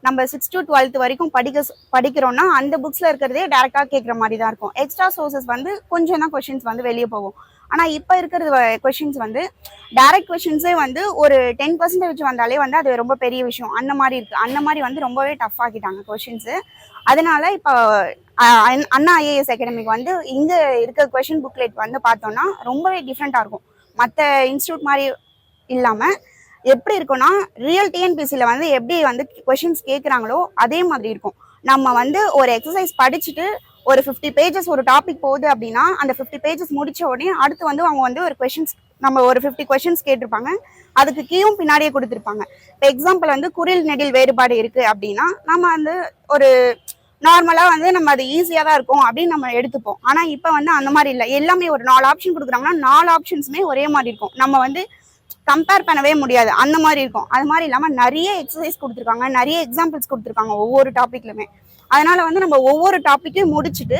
நம்ம 6 to 12th வரைக்கும் படிக்கிறோம்னா அந்த புக்ஸ்ல இருக்கிறதே டைரக்டா கேட்குற மாதிரி தான் இருக்கும். எக்ஸ்ட்ரா சோர்சஸ் வந்து கொஞ்சம் தான் கொஸ்டின்ஸ் வந்து வெளியே போகும். ஆனா இப்ப இருக்கிறது கொஸ்டின்ஸ் வந்து டைரக்ட் கொஸ்டின்ஸே வந்து ஒரு 10% வந்தாலே வந்து அது ரொம்ப பெரிய விஷயம். அந்த மாதிரி இருக்கு. அந்த மாதிரி வந்து ரொம்பவே டஃப் ஆக்கிட்டாங்க கொஸ்டின்ஸ். அதனால இப்போ அண்ணா ஐஏஎஸ் அகாடமிக்கு வந்து இங்க இருக்க கொஸ்டின் புக்லெட் வந்து பார்த்தோம்னா ரொம்பவே டிஃப்ரெண்டா இருக்கும். மற்ற இன்ஸ்டியூட் மாதிரி இல்லாம எப்படி இருக்கும்னா ரியல் டிஎன்பிசியில் வந்து எப்படி வந்து கொஷின்ஸ் கேட்குறாங்களோ அதே மாதிரி இருக்கும். நம்ம வந்து ஒரு எக்ஸசைஸ் படிச்சுட்டு ஒரு 50 பேஜஸ் ஒரு டாபிக் போகுது அப்படின்னா அந்த 50 பேஜஸ் முடிச்ச உடனே அடுத்து வந்து அவங்க வந்து ஒரு கொஷின்ஸ் நம்ம ஒரு 50 கொஷின்ஸ் கேட்டிருப்பாங்க. அதுக்கு கீயும் பின்னாடியே கொடுத்துருப்பாங்க. இப்போ எக்ஸாம்பிள் வந்து குறில் நெடில் வேறுபாடு இருக்கு அப்படின்னா நம்ம வந்து ஒரு நார்மலா வந்து நம்ம அது ஈஸியா தான் இருக்கும் அப்படின்னு நம்ம எடுத்துப்போம். ஆனா இப்ப வந்து அந்த மாதிரி இல்லை. எல்லாமே ஒரு 4 ஆப்ஷன் கொடுக்குறாங்கன்னா 4 ஆப்ஷன்ஸுமே ஒரே மாதிரி இருக்கும். நம்ம வந்து கம்பேர் பண்ணவே முடியாது. அந்த மாதிரி இருக்கும். அது மாதிரி இல்லாம நிறைய எக்ஸசைஸ் கொடுத்துருக்காங்க, நிறைய எக்ஸாம்பிள்ஸ் கொடுத்துருக்காங்க ஒவ்வொரு டாபிக்லுமே. அதனால வந்து நம்ம ஒவ்வொரு டாப்பிக்கையும் முடிச்சுட்டு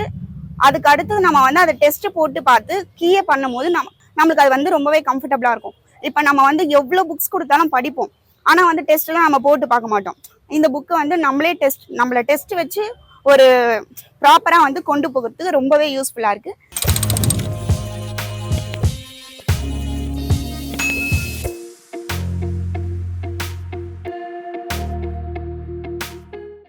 அதுக்கு அடுத்து நம்ம வந்து அதை டெஸ்ட் போட்டு பார்த்து கீயே பண்ணும் போது நம்மளுக்கு அது வந்து ரொம்பவே கம்ஃபர்டபுளா இருக்கும். இப்ப நம்ம வந்து எவ்வளவு புக்ஸ் கொடுத்தாலும் படிப்போம். ஆனா வந்து டெஸ்ட் எல்லாம் நம்ம போட்டு பார்க்க மாட்டோம். இந்த புக்கு வந்து நம்மள டெஸ்ட் வச்சு ஒரு ப்ராப்பரா வந்து கொண்டு போகிறதுக்கு ரொம்பவே யூஸ்ஃபுல்லா இருக்கு.